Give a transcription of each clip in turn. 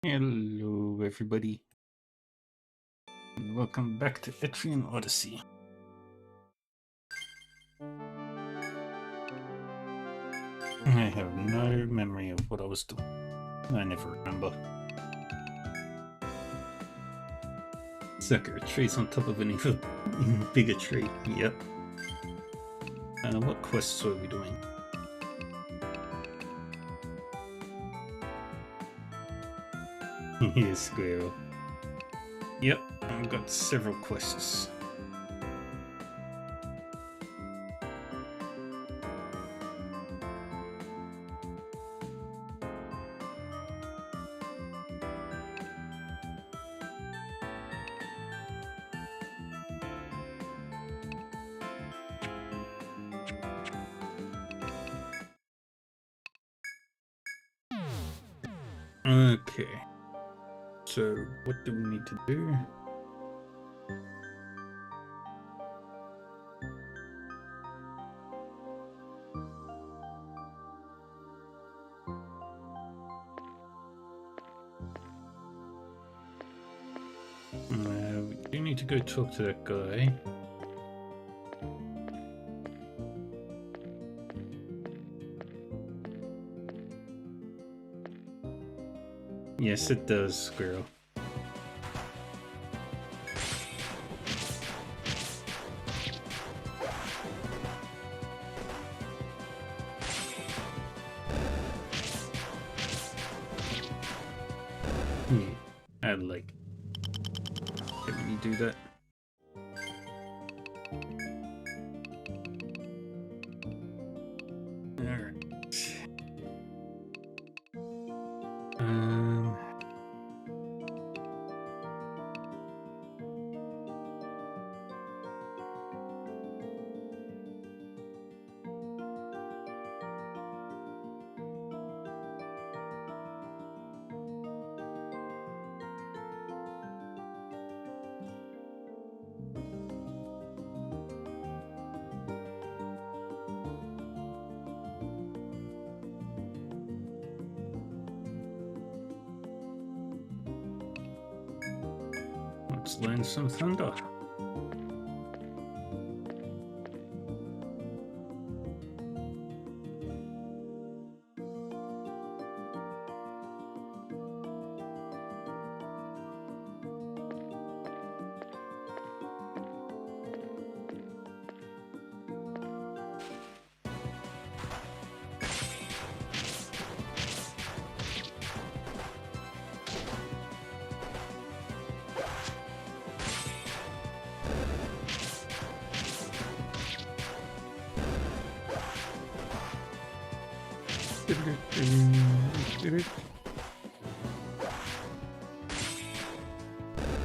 Hello, everybody, and welcome back to Etrian Odyssey. I have no memory of what I was doing. I never remember. Sucker, trees on top of an even bigger tree. Yep. What quests were we doing? Here's Squirrel. Yep, I've got several quests. Okay. So, what do we need to do? We do need to go talk to that guy. Yes, it does, Squirrel. I'd like it when you do that. Alright. Let's learn some thunder.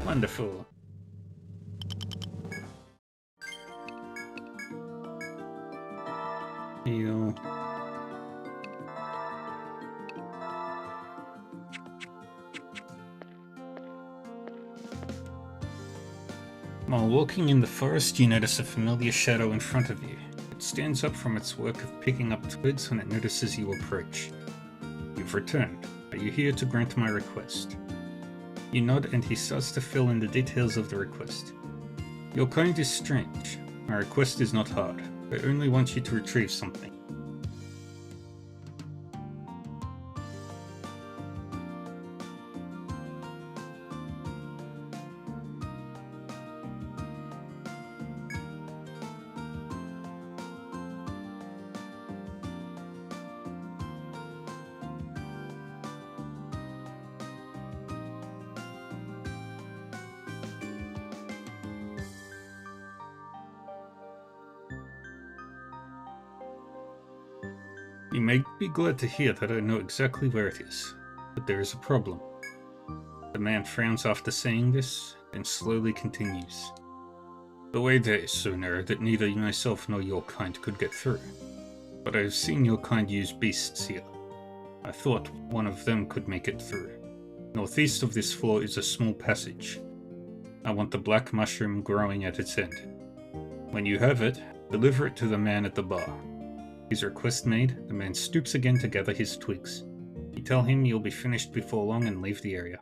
Wonderful. Heal. While walking in the forest, you notice a familiar shadow in front of you. It stands up from its work of picking up twigs when it notices you approach. You've returned. Are you here to grant my request? You nod and he starts to fill in the details of the request. Your kind is strange. My request is not hard. I only want you to retrieve something. You may be glad to hear that I know exactly where it is, but there is a problem. The man frowns after saying this, then slowly continues. The way there is so narrow that neither myself nor your kind could get through. But I have seen your kind use beasts here. I thought one of them could make it through. Northeast of this floor is a small passage. I want the black mushroom growing at its end. When you have it, deliver it to the man at the bar. His request made, the man stoops again to gather his twigs. You tell him you'll be finished before long and leave the area.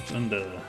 Thunder.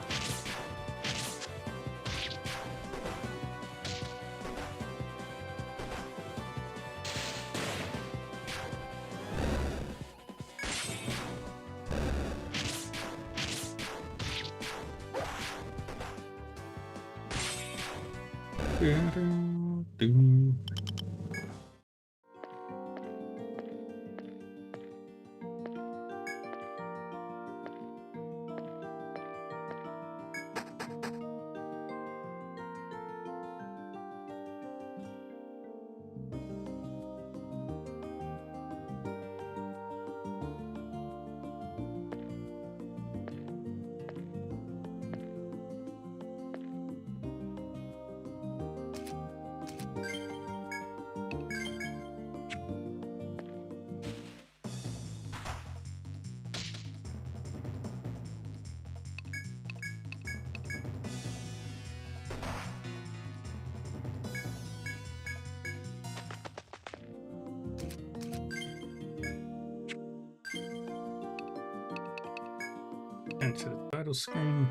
Enter the title screen.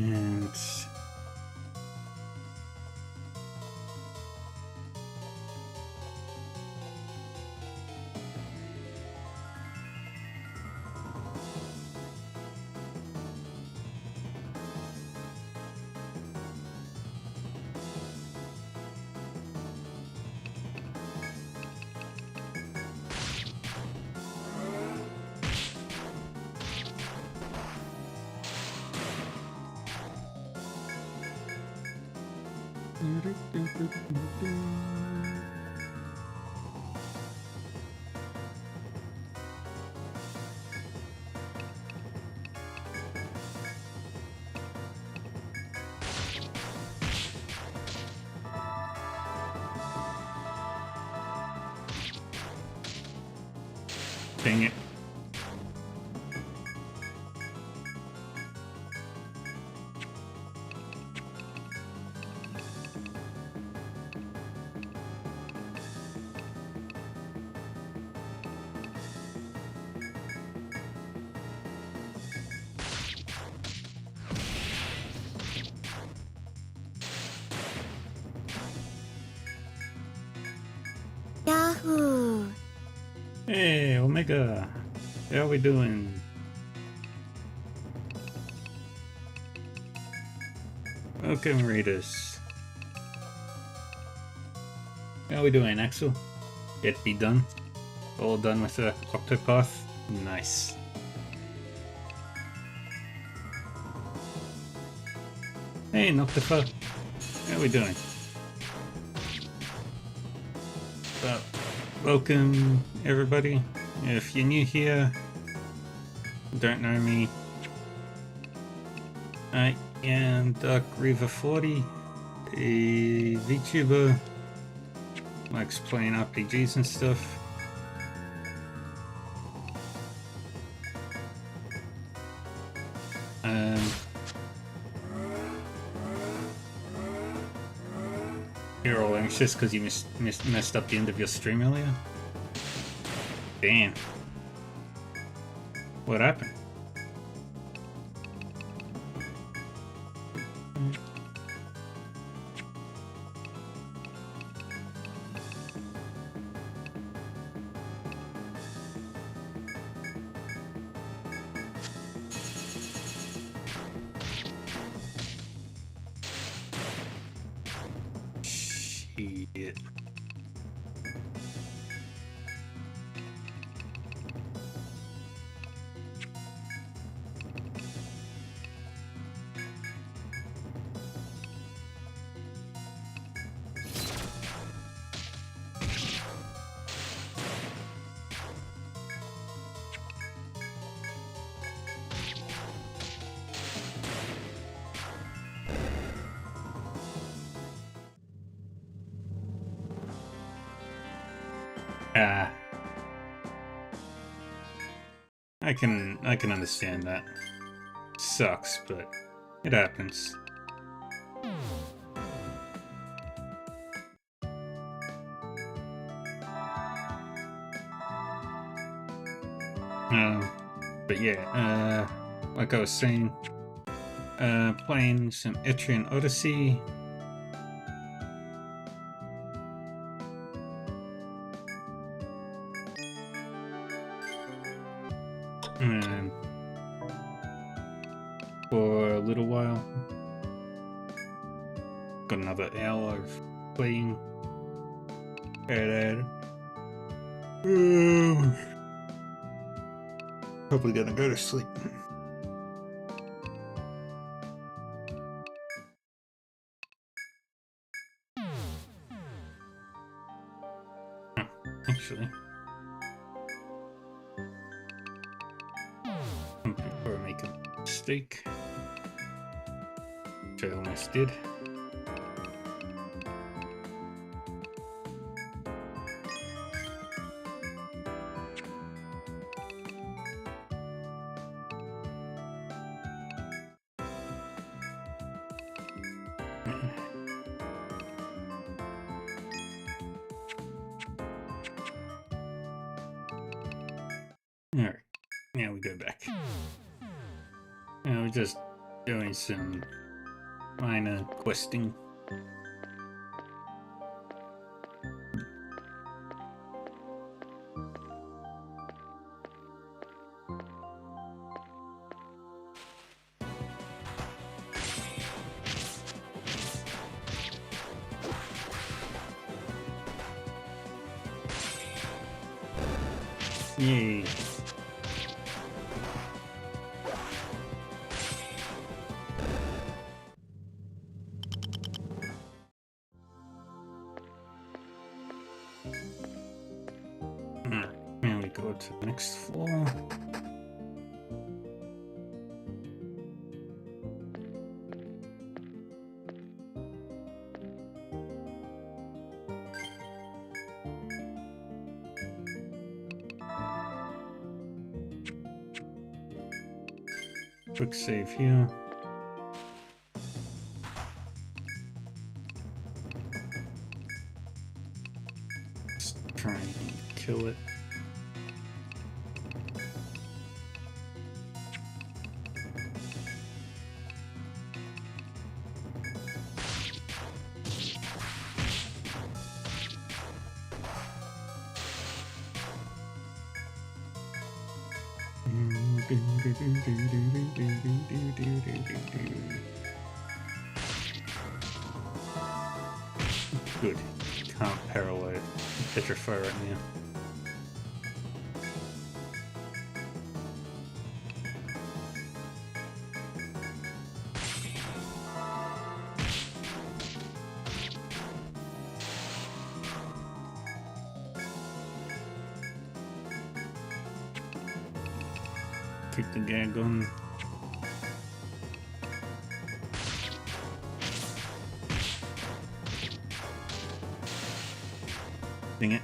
And dang it. Yahoo! Hey, Omega. How we doing? Welcome, readers. How we doing, Axel? Yet be done? All done with the Octopath? Nice. Hey, Noctifer. How we doing? Welcome, everybody. If you're new here, don't know me, I am Dark Reaver 40, a VTuber, likes playing RPGs and stuff. You're all anxious because you messed up the end of your stream earlier? Damn. What happened? Shit. Ah, I can understand that. Sucks, but it happens. But yeah, like I was saying, playing some Etrian Odyssey. For a little while. Got another hour of playing. And probably gonna go to sleep. Actually, before I make a mistake, which I almost did. Alright, now we go back. Now we're just doing some minor questing. Yay. Now we go to the next floor. Quick save here. Just try and kill it. Good. Can't paralyze, petrify right now. Keep the gag on. Dang it.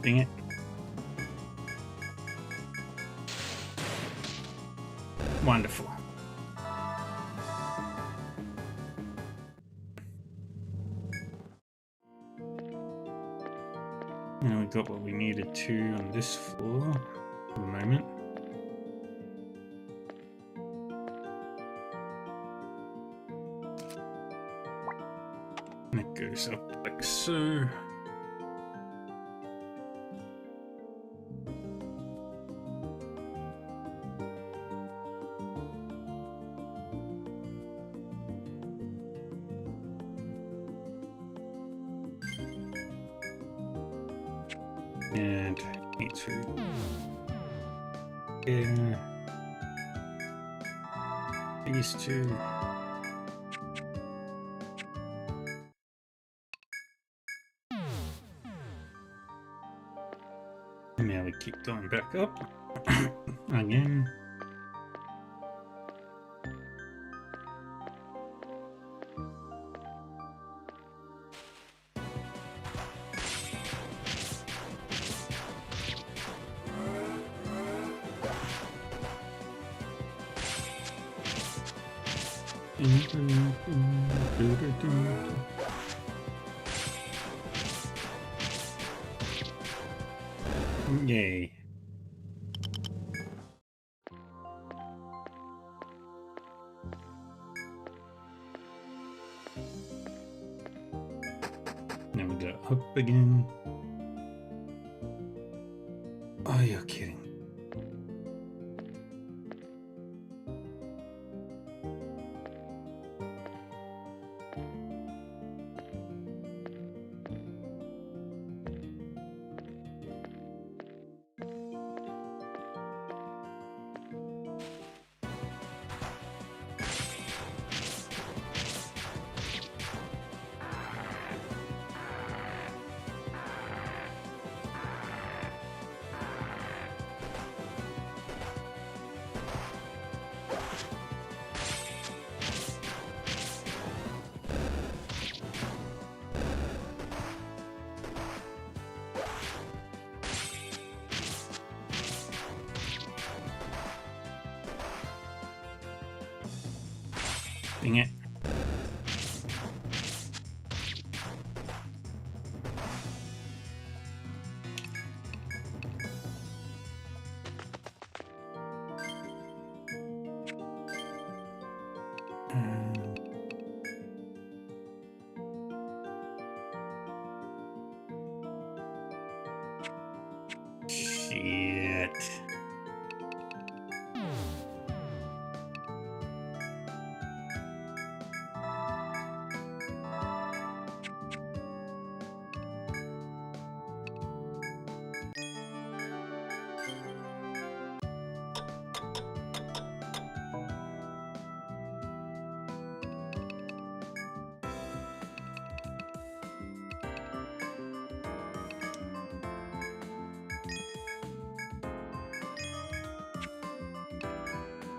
Dang it. Wonderful. Now we got what we needed to on this floor for the moment. And it goes up like so. And need to these two. And now we keep going back up again. Yay. Now we go up again. Oh, you're kidding. Dang it. Shit.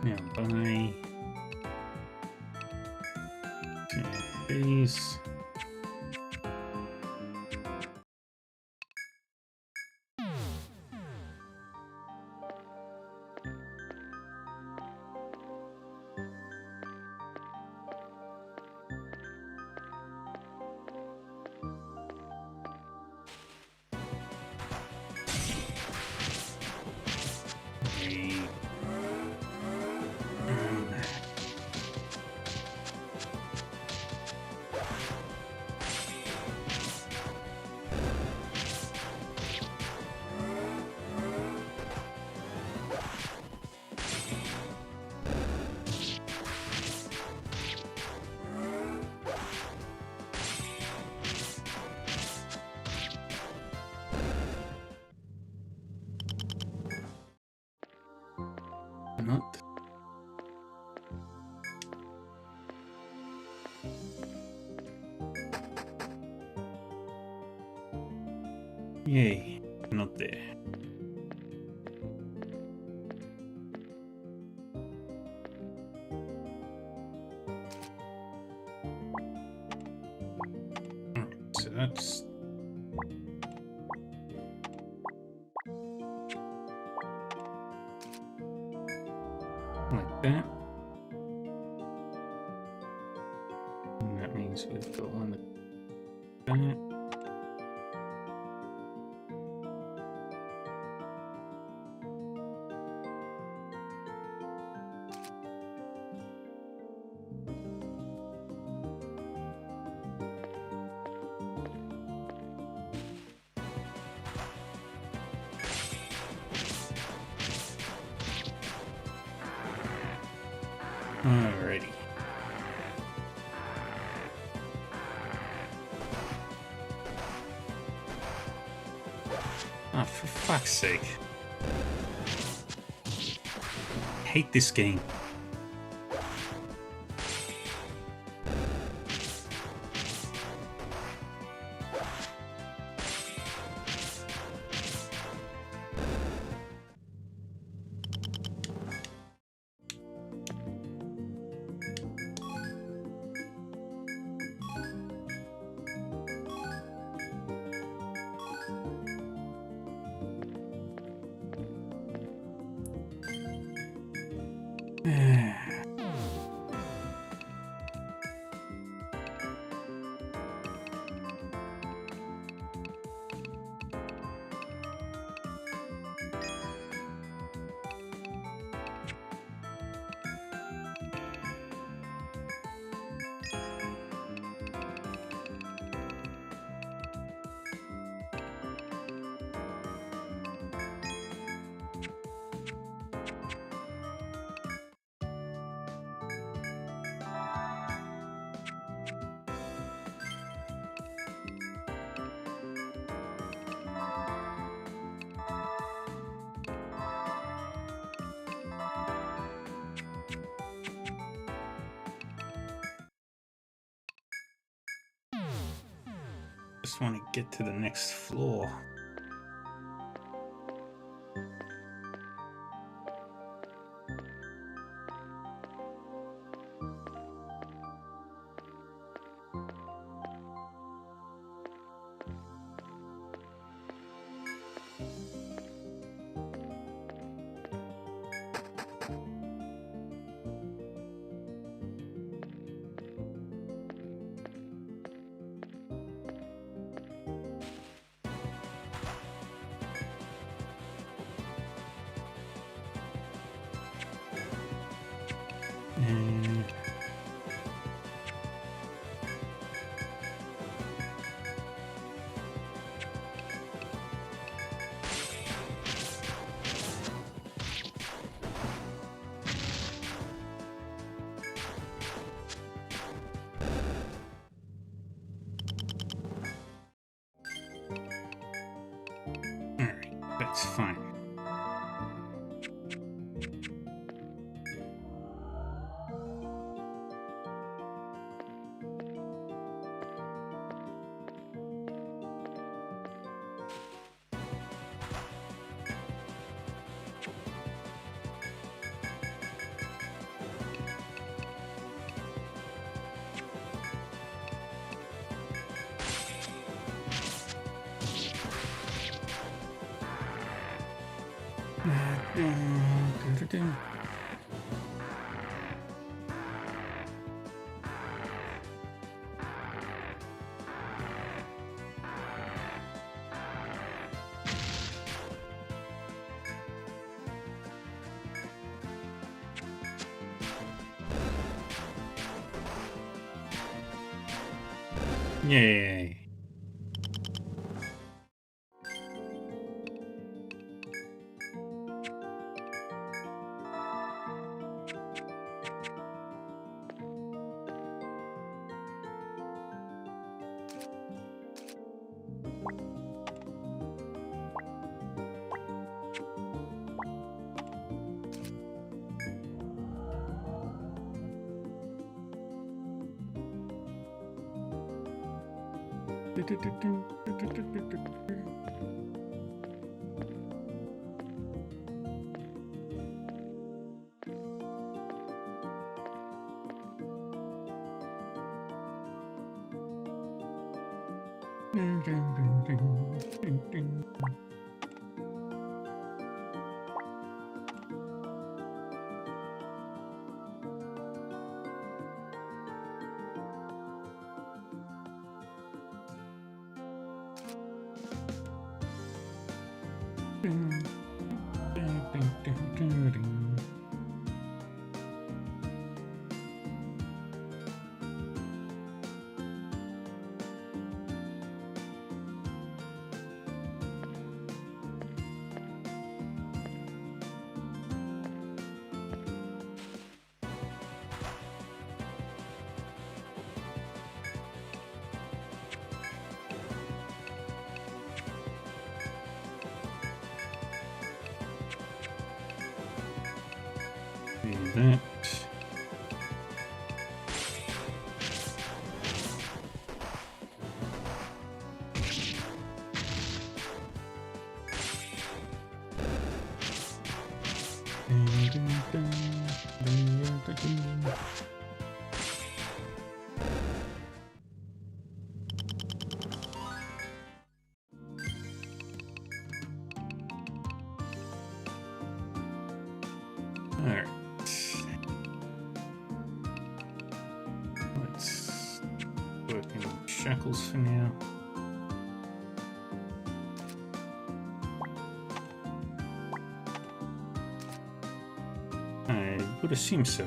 Now buy two of these. Not. Yay, not there. So that's like that. And that means we've got one like that. Alrighty. Oh, for fuck's sake. I hate this game. Just want to get to the next floor. Alright, that's fine. Yay. That. Alright. Let's work in shackles for now. I would assume so.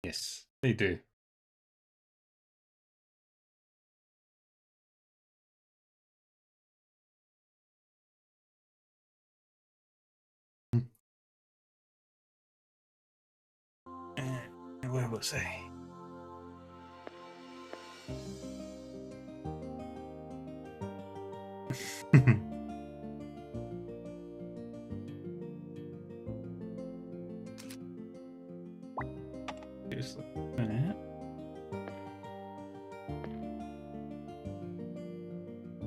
Yes, they do. Where was I? Just like that.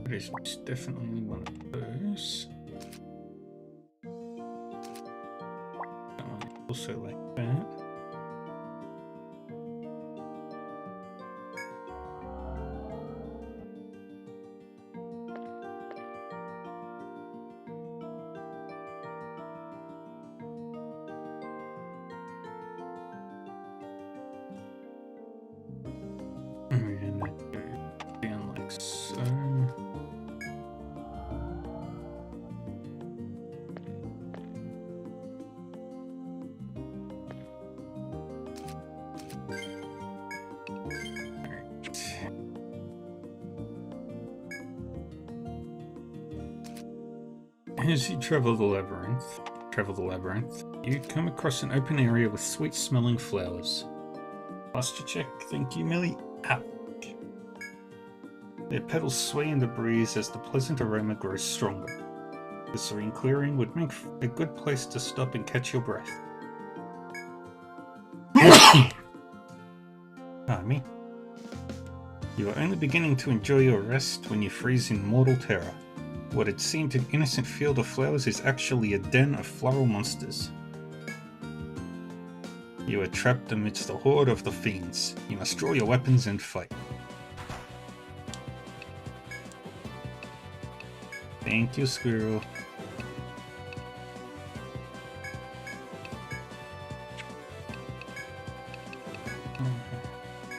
That is most definitely one of those. That one is also like that. And that goes down like so. As you travel the labyrinth, you come across an open area with sweet-smelling flowers. Posture check, thank you, Millie. Ouch. Their petals sway in the breeze as the pleasant aroma grows stronger. The serene clearing would make a good place to stop and catch your breath. Pardon me. You are only beginning to enjoy your rest when you freeze in mortal terror. What had seemed an innocent field of flowers is actually a den of floral monsters. You are trapped amidst a horde of the fiends. You must draw your weapons and fight. Thank you, squirrel.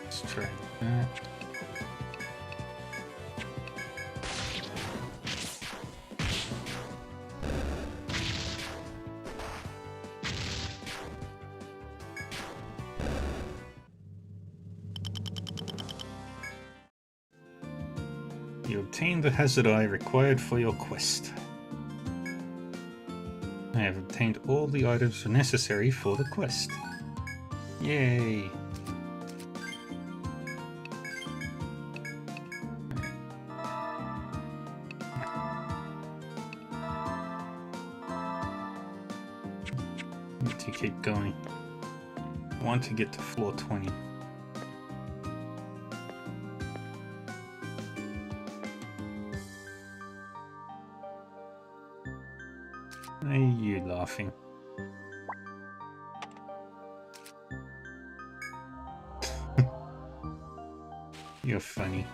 Let's try that. You obtained the hazard eye required for your quest. I have obtained all the items necessary for the quest. Yay! Need to keep going. I want to get to floor 20. Why are you laughing? You're funny.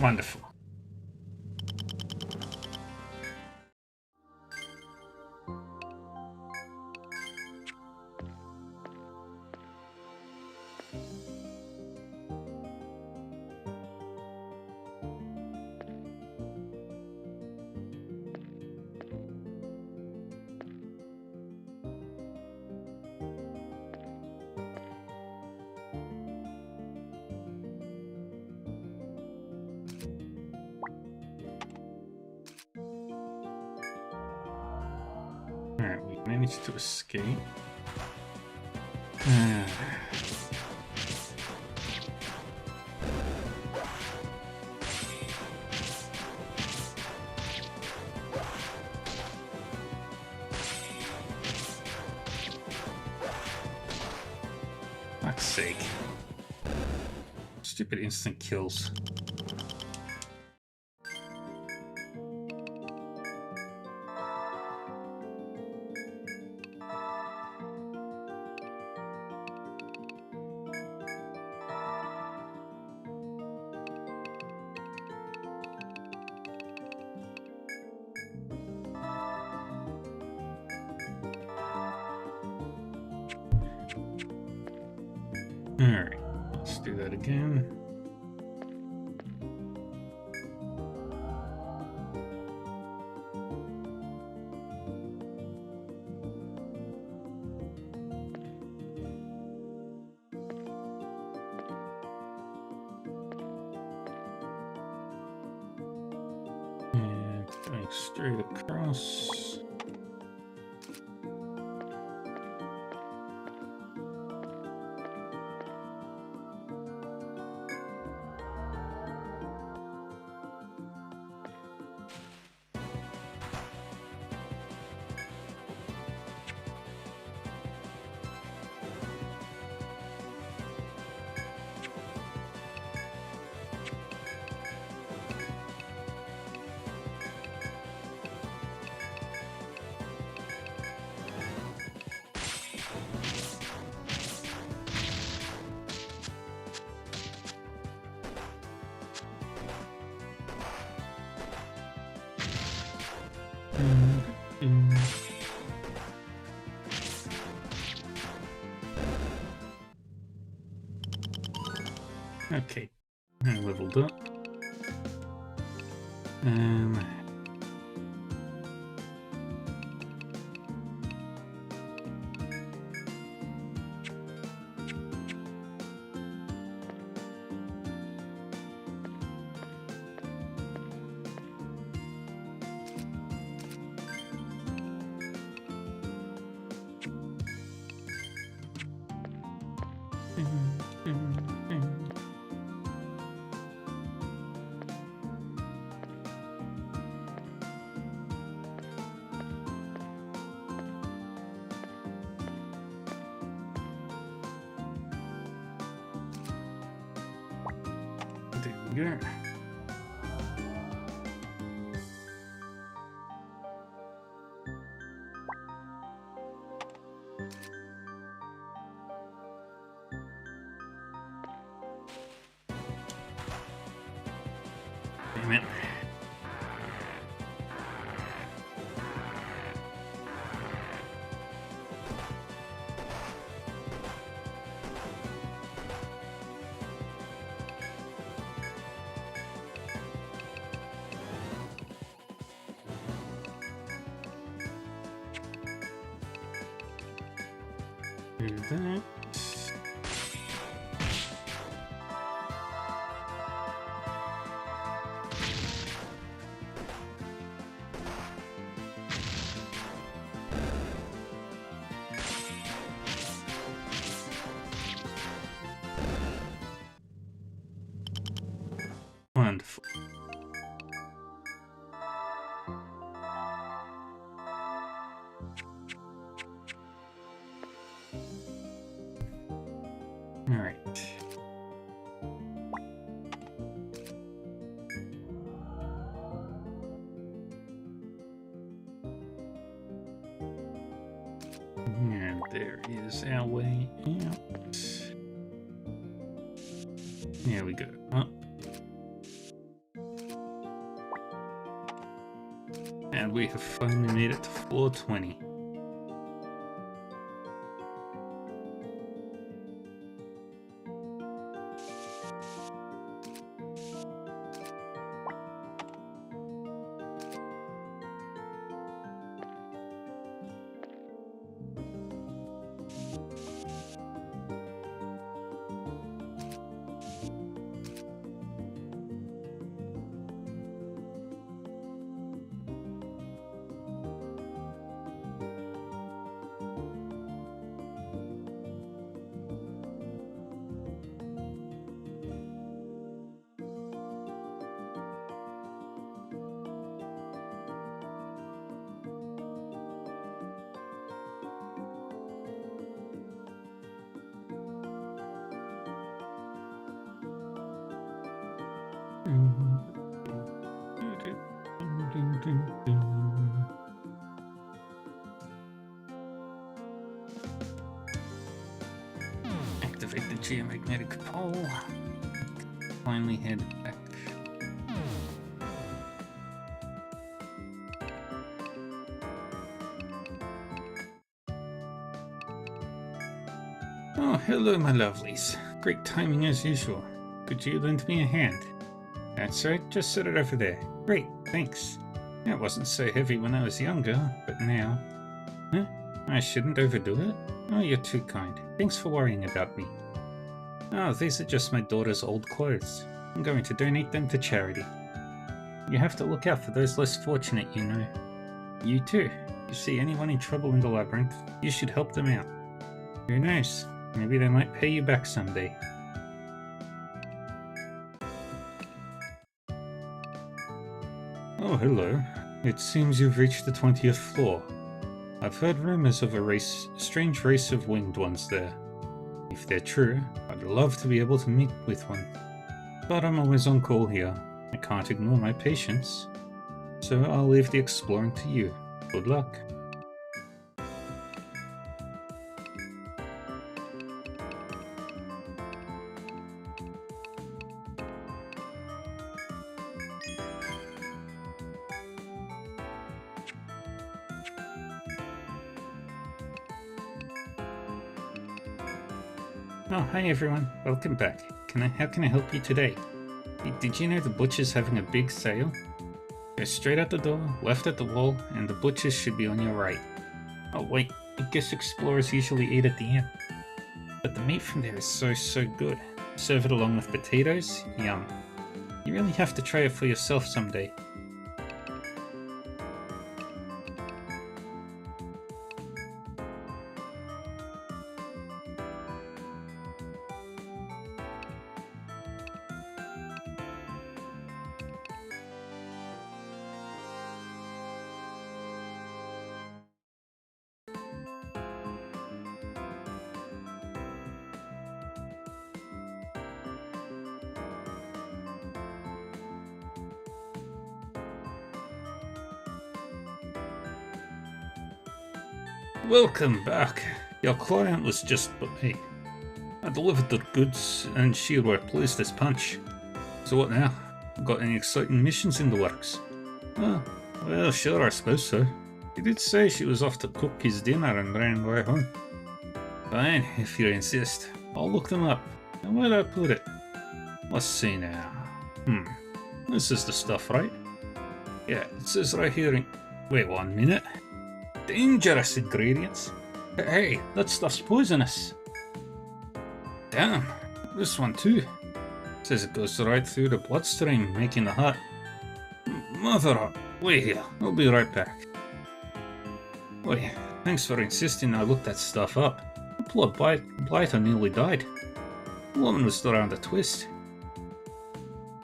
Wonderful. Alright, we managed to escape. Fuck's sake. Stupid instant kills. Alright, let's do that again. And going straight across. Okay, I leveled up. There we go. Damn it. Do that. Wonderful. All right. And there is our way out. There we go. Up. And we have finally made it to 420. Activate the geomagnetic pole. Finally head back. Oh, hello, my lovelies. Great timing as usual. Could you lend me a hand? That's right, just set it over there. Great, thanks. It wasn't so heavy when I was younger, but now... Huh? I shouldn't overdo it? Oh, you're too kind. Thanks for worrying about me. Oh, these are just my daughter's old clothes. I'm going to donate them to charity. You have to look out for those less fortunate, you know. You too. You see anyone in trouble in the labyrinth, you should help them out. Who knows? Maybe they might pay you back someday. Oh, hello. It seems you've reached the 20th floor. I've heard rumors of a strange race of winged ones there. If they're true, I'd love to be able to meet with one. But I'm always on call here. I can't ignore my patients. So I'll leave the exploring to you. Good luck. Oh, hi everyone. Welcome back. How can I help you today? Did you know the butcher's having a big sale? Go straight out the door, left at the wall, and the butcher's should be on your right. Oh wait, I guess explorers usually eat at the end. But the meat from there is so good. Serve it along with potatoes? Yum. You really have to try it for yourself someday. Welcome back. Your client was just by. I delivered the goods and she were pleased as punch. So what now? Got any exciting missions in the works? Oh, well sure, I suppose so. She did say she was off to cook his dinner and ran right home. Fine, if you insist. I'll look them up. And where'd I put it? Let's see now. This is the stuff, right? Yeah, it says right here in... Wait 1 minute. Dangerous ingredients. Hey, that stuff's poisonous. Damn, this one too. Says it goes right through the bloodstream, making the heart. Mother up. Wait here, I'll be right back. Wait, thanks for insisting I looked that stuff up. The poor blighter nearly died. The woman was around a twist.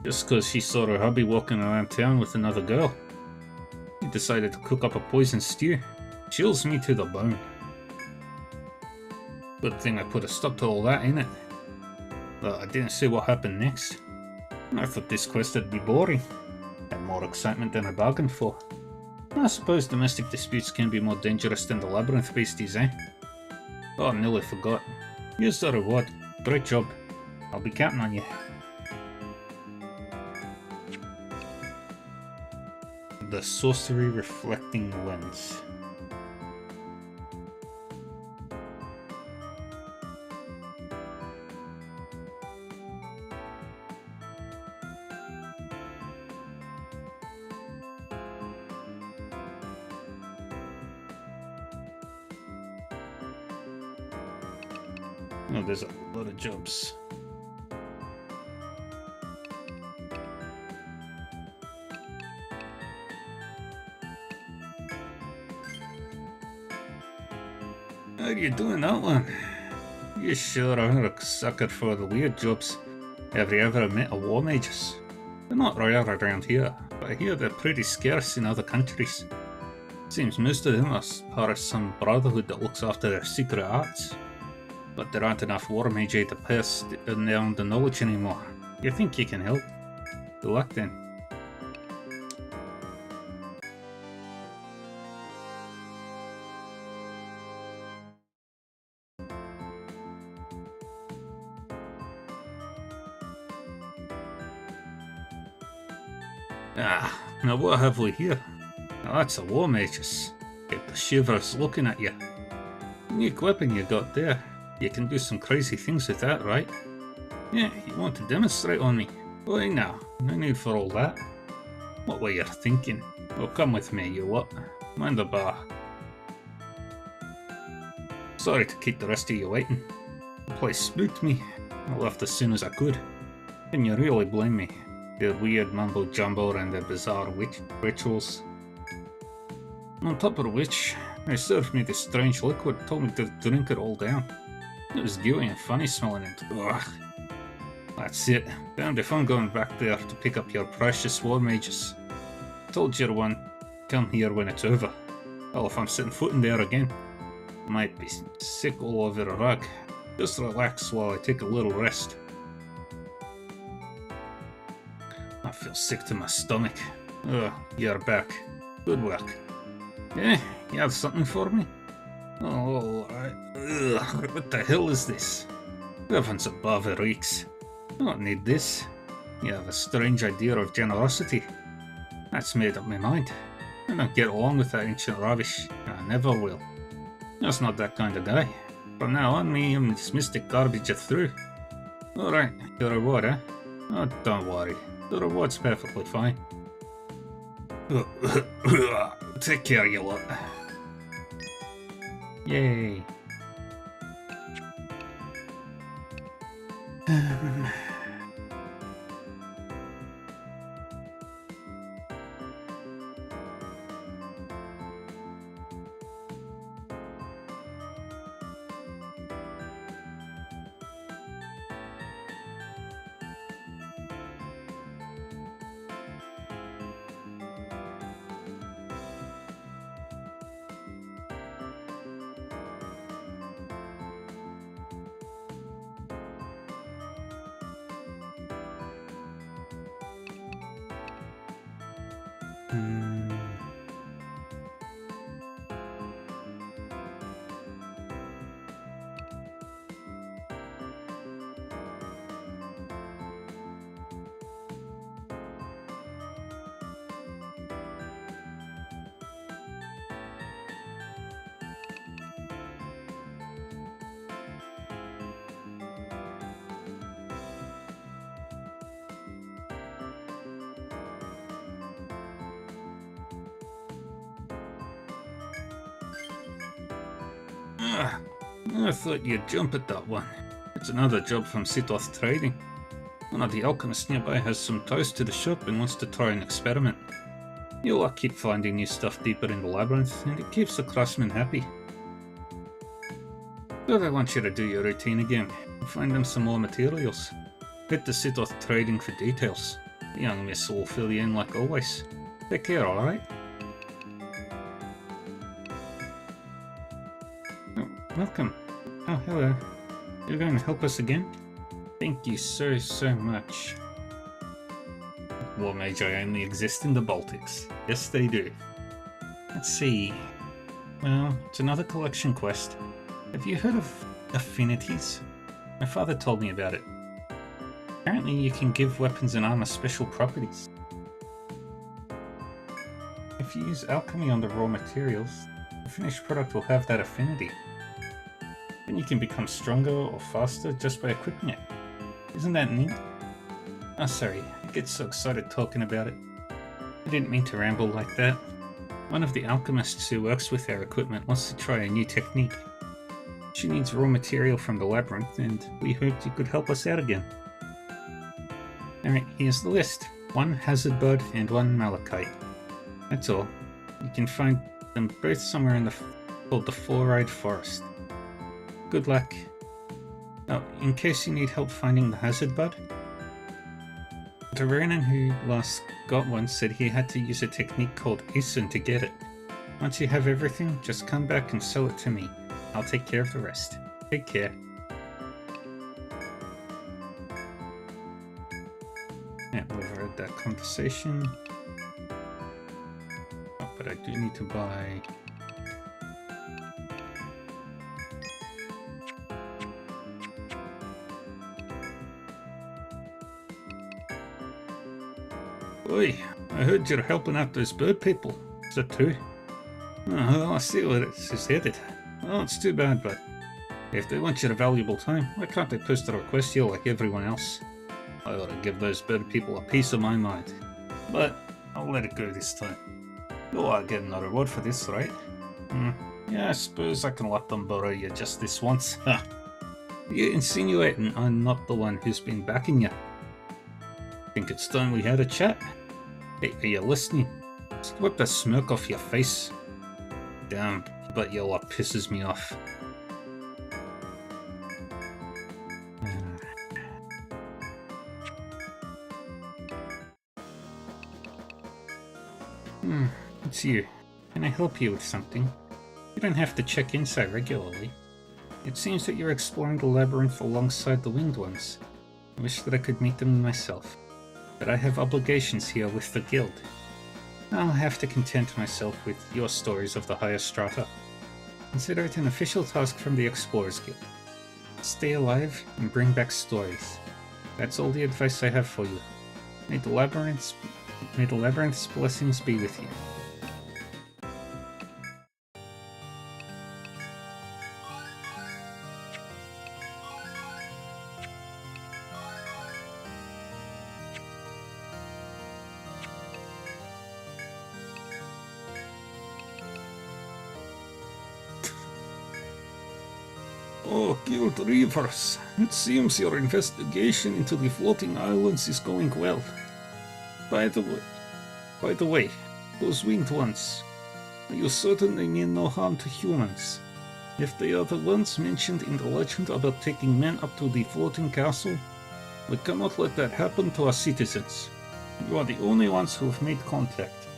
Just cause she saw her hubby walking around town with another girl. He decided to cook up a poison stew. Chills me to the bone. Good thing I put a stop to all that, innit? But I didn't see what happened next. I thought this quest would be boring. Had more excitement than I bargained for. I suppose domestic disputes can be more dangerous than the labyrinth beasties, eh? Oh, I nearly forgot. Here's the reward. Great job. I'll be counting on you. The Sorcery Reflecting Lens. Oh, there's a lot of jobs. How are you doing that one? You sure are a sucker for the weird jobs. Have you ever met a war magus? They're not rare around here, but I hear they're pretty scarce in other countries. Seems most of them are part of some brotherhood that looks after their secret arts. But there aren't enough war magi to pass down the knowledge anymore. You think you can help? Good luck then. Ah, now what have we here? Now that's a war magus. Get the shivers looking at you. Unique weapon you got there. You can do some crazy things with that, right? Yeah, you want to demonstrate on me? Why now? No need for all that. What were you thinking? Well, come with me, you lot. Mind the bar. Sorry to keep the rest of you waiting. The place spooked me. I left as soon as I could. Can you really blame me? Their weird mumbo-jumbo and their bizarre rituals. On top of which, they served me this strange liquid, told me to drink it all down. It was gooey and funny smelling it. Ugh. That's it. Damned if I'm going back there to pick up your precious war mages. Told you one, come here when it's over. Well, if I'm setting foot in there again, I might be sick all over a rug. Just relax while I take a little rest. I feel sick to my stomach. Ugh, you're back. Good work. Yeah, you have something for me? Oh, what the hell is this? Heavens above, it reeks. I don't need this. You have a strange idea of generosity. That's made up my mind. I don't get along with that ancient rubbish. I never will. Just not that kind of guy. From now on, me and this mystic garbage are through. Alright, your reward, eh? Oh, don't worry. The reward's perfectly fine. Take care, you lot. Yay. I thought you'd jump at that one. It's another job from Sitoth Trading. One of the alchemists nearby has some ties to the shop and wants to try an experiment. You'll keep finding new stuff deeper in the labyrinth, and it keeps the craftsmen happy. But I want you to do your routine again, and find them some more materials. Head to Sitoth Trading for details. The young miss will fill you in like always. Take care, alright? Oh, welcome. Oh, hello. You're going to help us again? Thank you so much. War mage only exist in the Baltics. Yes, they do. Let's see. Well, it's another collection quest. Have you heard of affinities? My father told me about it. Apparently you can give weapons and armor special properties. If you use alchemy on the raw materials, the finished product will have that affinity. Then you can become stronger or faster just by equipping it. Isn't that neat? Oh, sorry, I get so excited talking about it. I didn't mean to ramble like that. One of the alchemists who works with our equipment wants to try a new technique. She needs raw material from the labyrinth, and we hoped you could help us out again. Alright, here's the list. 1 hazard bud and 1 malachite. That's all. You can find them both somewhere in called the Fluoride Forest. Good luck. Oh, in case you need help finding the hazard bud, the Ronin who last got one said he had to use a technique called Isen to get it. Once you have everything, just come back and sell it to me. I'll take care of the rest. Take care. Yeah, we've heard that conversation. Oh, but I do need to buy... Oi, I heard you're helping out those bird people. Is that true? Oh, I see where it's headed. Oh, it's too bad, but If they want your valuable time, why can't they post a request here like everyone else? I ought to give those bird people a piece of my mind. But I'll let it go this time. You ought to get another reward for this, right? Yeah, I suppose I can let them borrow you just this once. Ha! You're insinuating I'm not the one who's been backing you. Think it's time we had a chat? Hey, are you listening? Just wipe the smirk off your face. Damn, but your lot pisses me off. It's you. Can I help you with something? You don't have to check inside regularly. It seems that you're exploring the labyrinth alongside the winged ones. I wish that I could meet them myself, but I have obligations here with the guild. I'll have to content myself with your stories of the higher strata. Consider it an official task from the Explorers Guild. Stay alive and bring back stories. That's all the advice I have for you. May the labyrinth's blessings be with you. Oh, Guild Reavers, it seems your investigation into the floating islands is going well. By the way, those winged ones, are you certain they mean no harm to humans? If they are the ones mentioned in the legend about taking men up to the floating castle, we cannot let that happen to our citizens. You are the only ones who have made contact.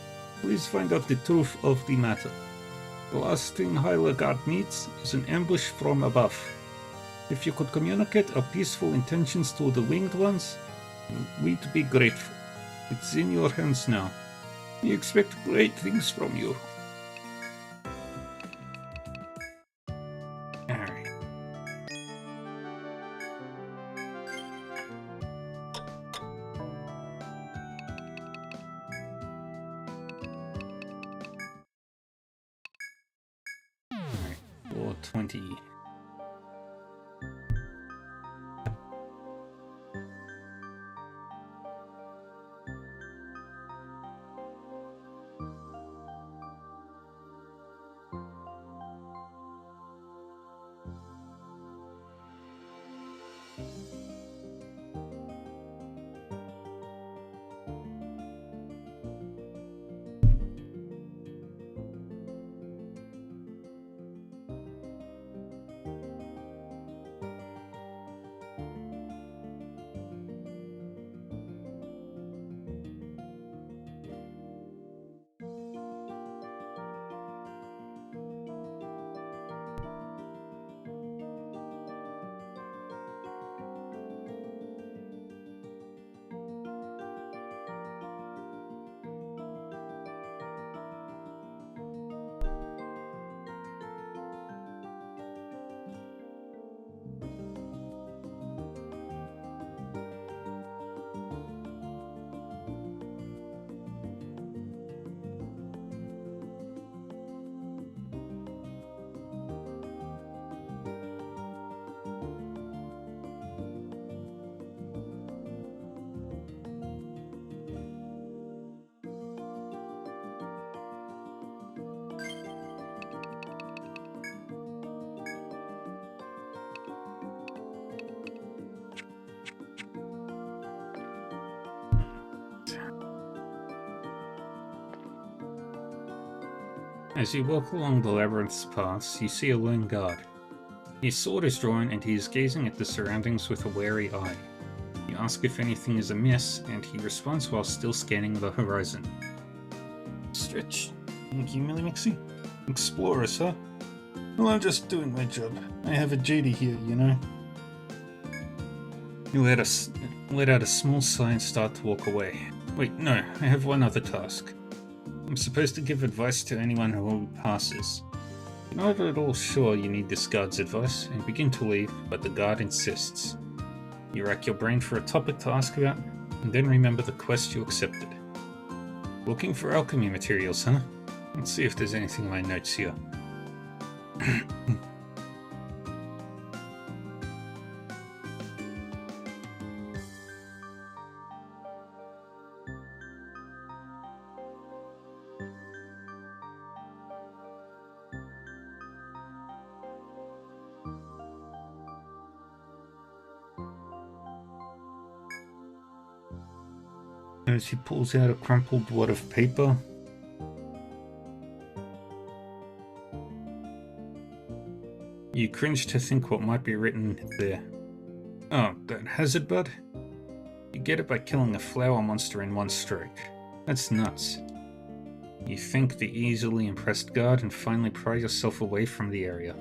Please find out the truth of the matter. The last thing Hyla God needs is an ambush from above. If you could communicate our peaceful intentions to the winged ones, we'd be grateful. It's in your hands now. We expect great things from you. Alright. Alright, 420. As you walk along the labyrinth's paths, you see a lone guard. His sword is drawn and he is gazing at the surroundings with a wary eye. You ask if anything is amiss, and he responds while still scanning the horizon. Stretch. Thank you, Millimixie. Explorers, huh? Well, I'm just doing my job. I have a JD here, you know. You let out a small sigh and start to walk away. Wait, no, I have one other task. I'm supposed to give advice to anyone who passes. You're not at all sure you need this guard's advice, and begin to leave, but the guard insists. You rack your brain for a topic to ask about, and then remember the quest you accepted. Looking for alchemy materials, huh? Let's see if there's anything in my notes here. As he pulls out a crumpled wad of paper. You cringe to think what might be written there. Oh, that hazard bud? You get it by killing a flower monster in one stroke. That's nuts. You thank the easily impressed guard and finally pry yourself away from the area.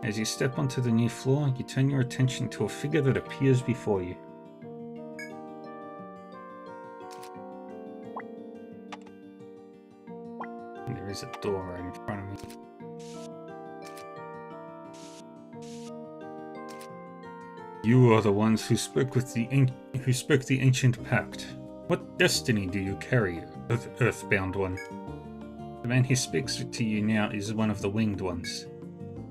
As you step onto the new floor, you turn your attention to a figure that appears before you. And there is a door right in front of me. You are the ones who spoke the ancient pact. What destiny do you carry, Earthbound one? The man who speaks to you now is one of the winged ones,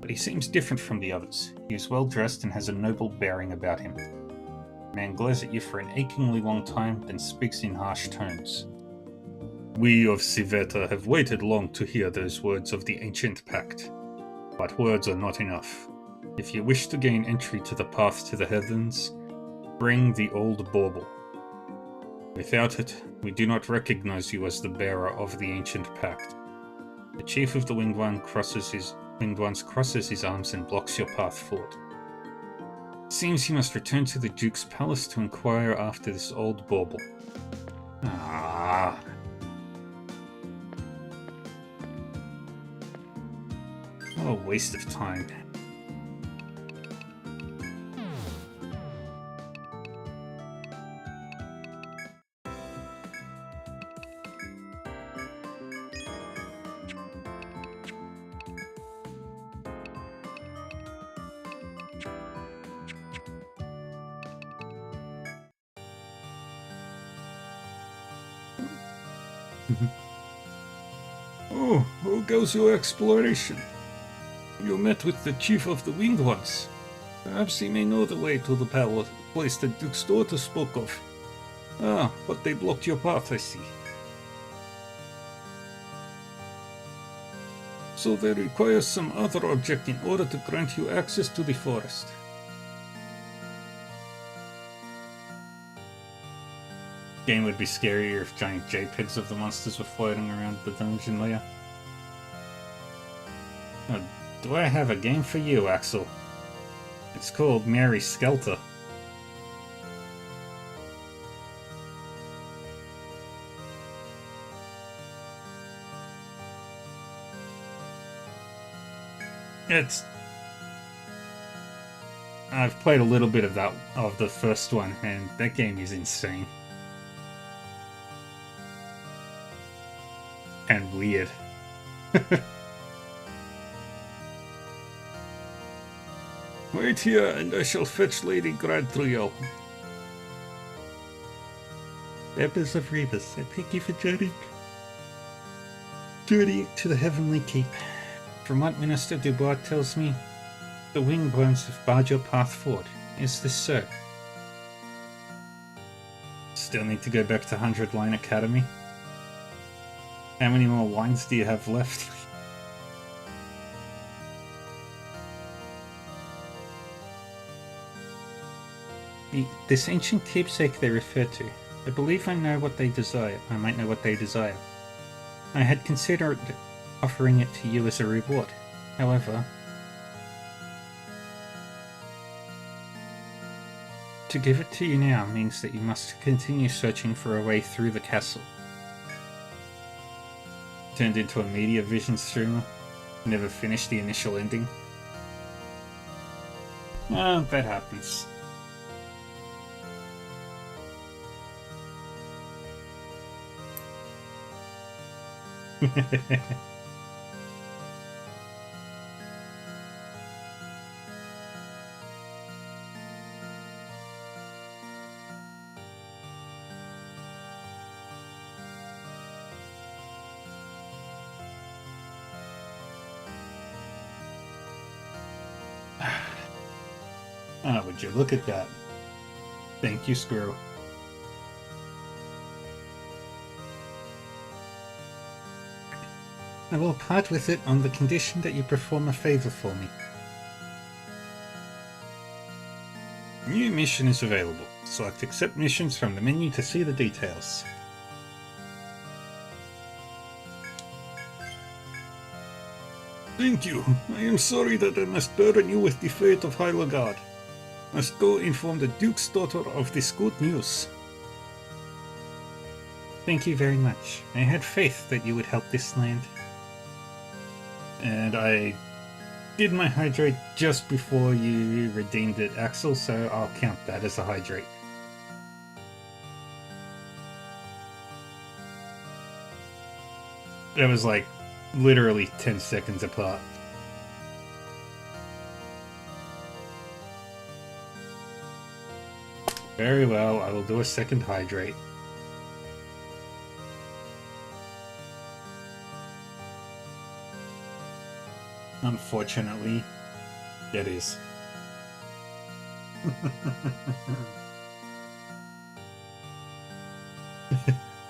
but he seems different from the others. He is well dressed and has a noble bearing about him. The man glares at you for an achingly long time, then speaks in harsh tones. We of Civeta have waited long to hear those words of the ancient pact, but words are not enough. If you wish to gain entry to the path to the heavens, bring the old bauble. Without it, we do not recognize you as the bearer of the ancient pact. The chief of the Winged Ones crosses his arms and blocks your path forward. It seems you must return to the Duke's palace to inquire after this old bauble. Ah. What a waste of time. Oh, how goes your exploration? You met with the chief of the Winged Ones. Perhaps he may know the way to the place the Duke's daughter spoke of. Ah, but they blocked your path, I see. So they require some other object in order to grant you access to the forest. Game would be scarier if giant JPEGs of the monsters were floating around the dungeon layer. Do I have a game for you, Axel? It's called Mary Skelter. I've played a little bit of the first one, and that game is insane. And weird. Wait here, and I shall fetch Lady Gradriel. Ebbers of Rebus, I thank you for journeying to the Heavenly Keep. From what Minister Dubois tells me, the Winged Ones have barred your path forward. Is this so? Still need to go back to 100 Line Academy? How many more lines do you have left? This ancient keepsake they refer to, I believe I know what they desire. I might know what they desire. I had considered offering it to you as a reward. However, to give it to you now means that you must continue searching for a way through the castle. Turned into a media vision streamer. Never finished the initial ending. Well, that happens. Ah, would you look at that? Thank you, Squirrel. I will part with it on the condition that you perform a favor for me. New mission is available. Select accept missions from the menu to see the details. Thank you. I am sorry that I must burden you with the fate of Hyligard. Must go inform the Duke's daughter of this good news. Thank you very much. I had faith that you would help this land. And I did my hydrate just before you redeemed it, Axel, so I'll count that as a hydrate. That was like literally 10 seconds apart. Very well, I will do a second hydrate. Unfortunately, it is.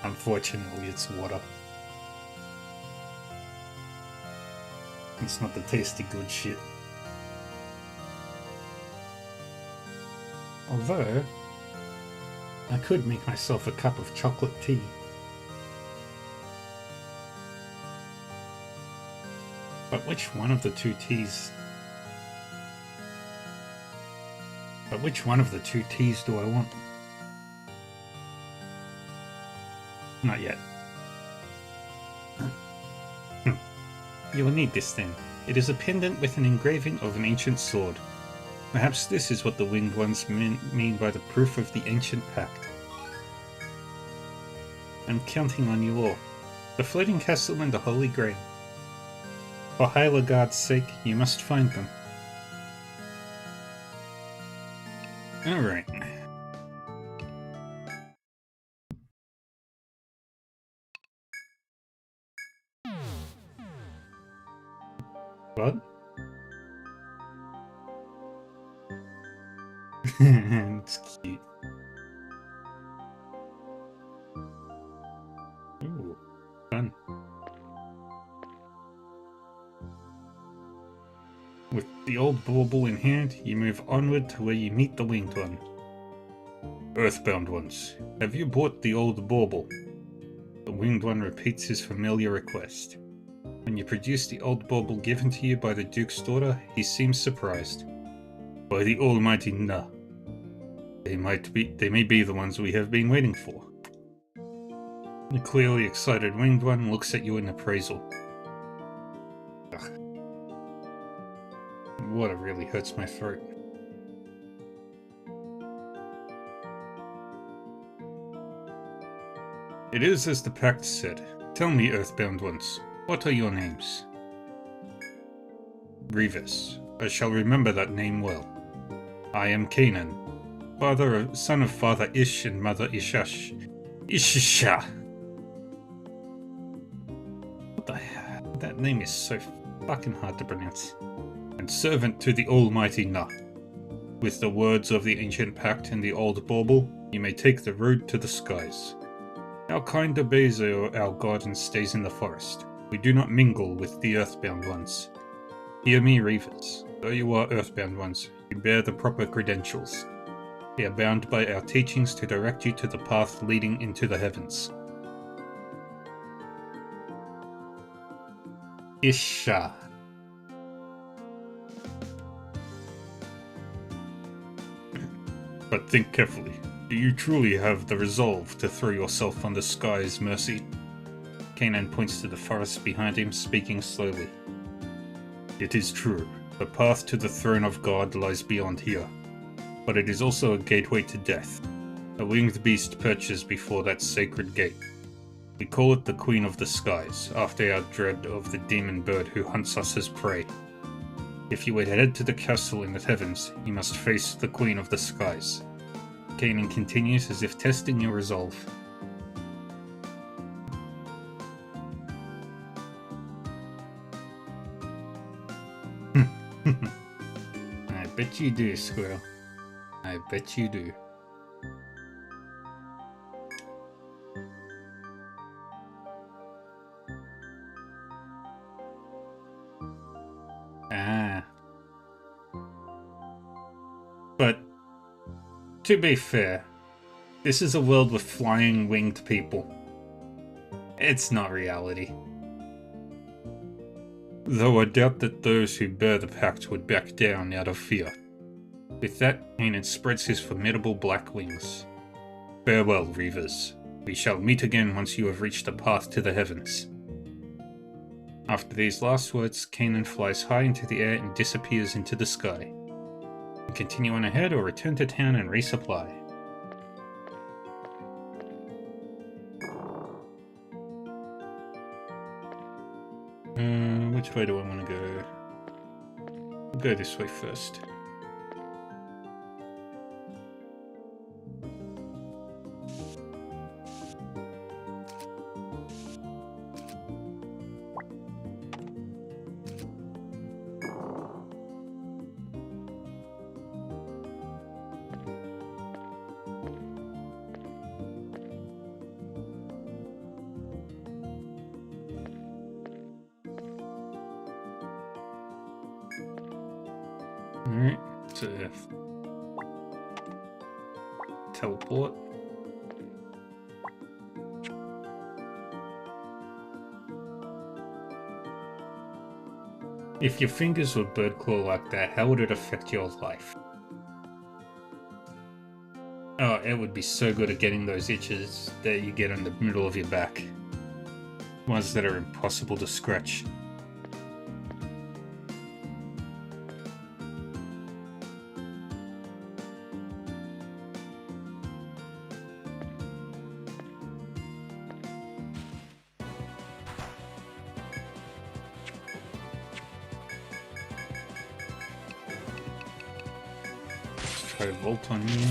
Unfortunately, it's water. It's not the tasty good shit. Although, I could make myself a cup of chocolate tea. But which one of the two teas? But which one of the two teas do I want? Not yet. You will need this then. It is a pendant with an engraving of an ancient sword. Perhaps this is what the Winged Ones mean by the proof of the ancient pact. I'm counting on you all. The floating castle and the Holy Grail. For Hyligard's sake, you must find them. Alright. What? It's cute. Ooh, fun. With the old bauble in hand, you move onward to where you meet the Winged One. Earthbound ones, have you bought the old bauble? The Winged One repeats his familiar request. When you produce the old bauble given to you by the Duke's daughter, he seems surprised. By the almighty Na. They may be the ones we have been waiting for. The clearly excited Winged One looks at you in appraisal. Ugh. Water really hurts my throat. It is as the pact said. Tell me, Earthbound ones, what are your names? Revis. I shall remember that name well. I am Canaan, son of Father Ish and Mother Ishash. Ishisha! What the hell? That name is so fucking hard to pronounce. And servant to the almighty Na. With the words of the ancient pact and the old bauble, you may take the road to the skies. Our kind obeys our god and stays in the forest. We do not mingle with the earthbound ones. Hear me, Reavers. Though you are earthbound ones, you bear the proper credentials. We are bound by our teachings to direct you to the path leading into the heavens. Isha. But think carefully. Do you truly have the resolve to throw yourself on the sky's mercy? Canaan points to the forest behind him, speaking slowly. It is true. The path to the throne of God lies beyond here. But it is also a gateway to death. A winged beast perches before that sacred gate. We call it the Queen of the Skies, after our dread of the demon bird who hunts us as prey. If you would head to the castle in the heavens, you must face the Queen of the Skies. Canaan continues as if testing your resolve. I bet you do, Squirrel. I bet you do. Ah. But To be fair, this is a world with flying winged people. It's not reality. Though I doubt that those who bear the pact would back down out of fear. With that, Kanan spreads his formidable black wings. Farewell, Reavers. We shall meet again once you have reached the path to the heavens. After these last words, Kanan flies high into the air and disappears into the sky. We continue on ahead or return to town and resupply. Which way do I want to go? I'll go this way first. Alright, so teleport. If your fingers would bird claw like that, how would it affect your life? Oh, it would be so good at getting those itches that you get in the middle of your back. Ones that are impossible to scratch. Try a volt on you.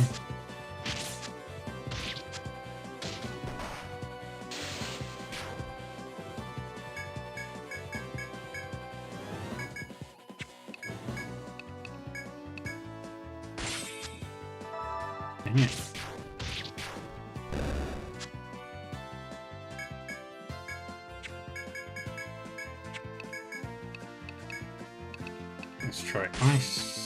Dang it. Let's try ice.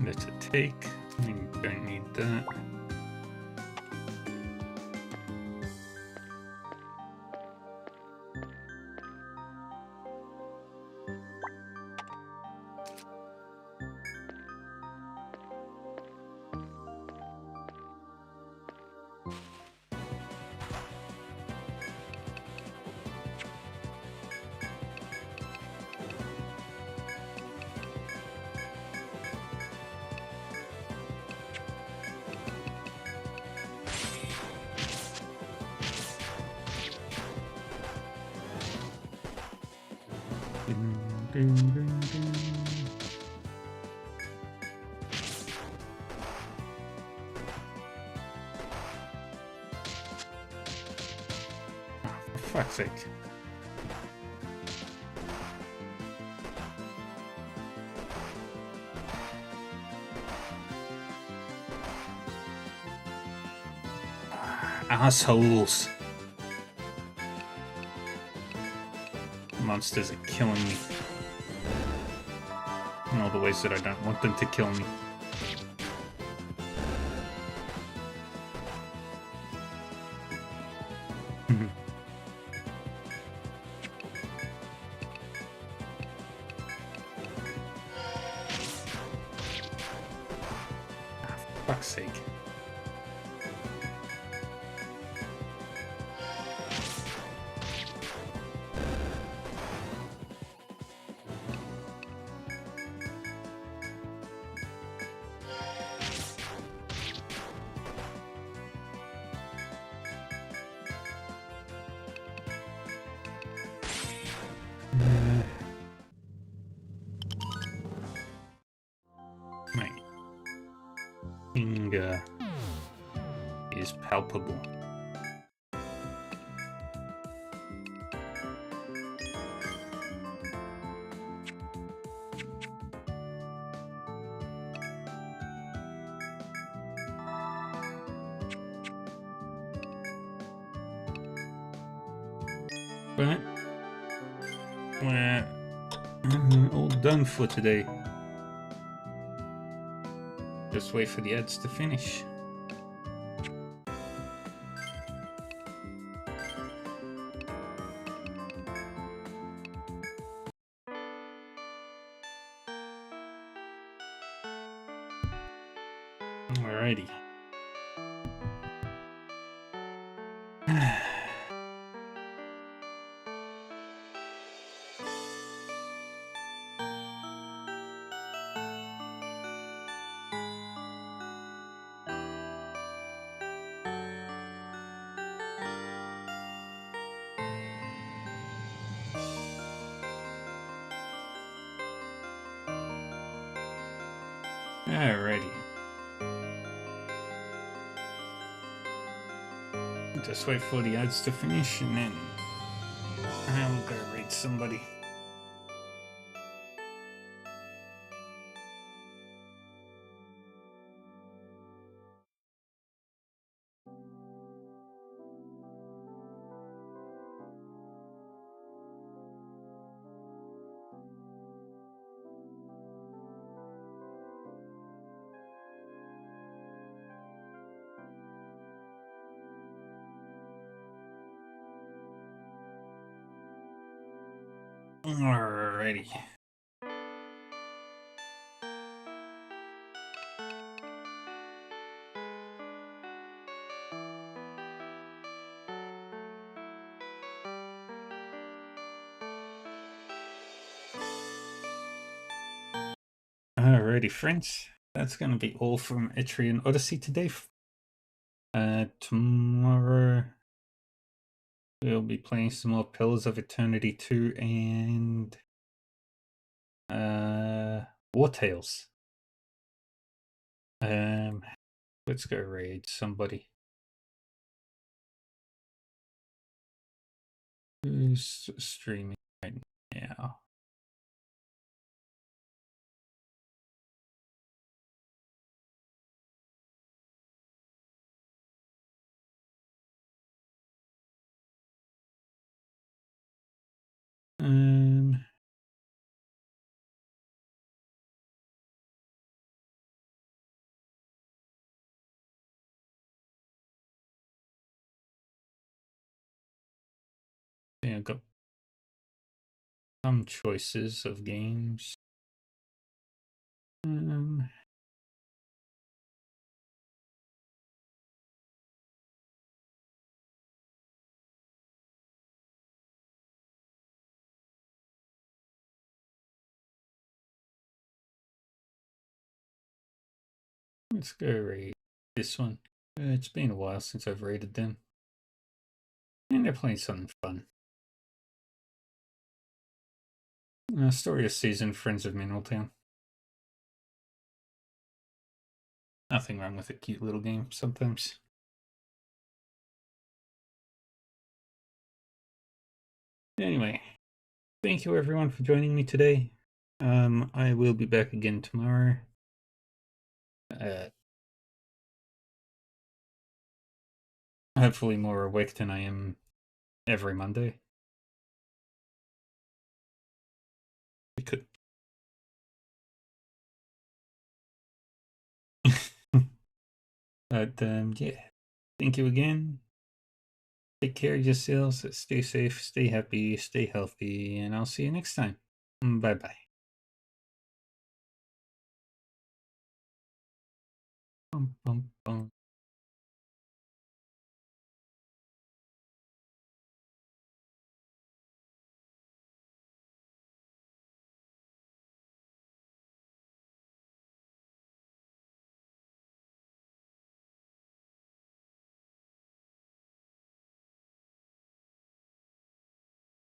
That's a take. We don't need that. For fuck's sake. Assholes. Monsters are killing me. In all the ways that I don't want them to kill me. For fuck's sake. nothing is palpable. But we're all done for today. Just wait for the ads to finish. Alrighty. Alrighty. Just wait for the ads to finish and then I'll go raid somebody. Alrighty. Alrighty, friends. That's gonna be all from Etrian Odyssey today. Tomorrow we'll be playing some more Pillars of Eternity 2 and War Tales. Let's go raid somebody. Who's streaming right now? Yeah, I've got some choices of games. Let's go raid this one. It's been a while since I've raided them. And they're playing something fun. Story of Season, Friends of Mineral Town. Nothing wrong with a cute little game sometimes. Anyway, thank you everyone for joining me today. I will be back again tomorrow. Hopefully more awake than I am every Monday. We could. But yeah, thank you again. Take care of yourselves. Stay safe, stay happy, stay healthy, and I'll see you next time. Bye bye. Bum, bum, bum.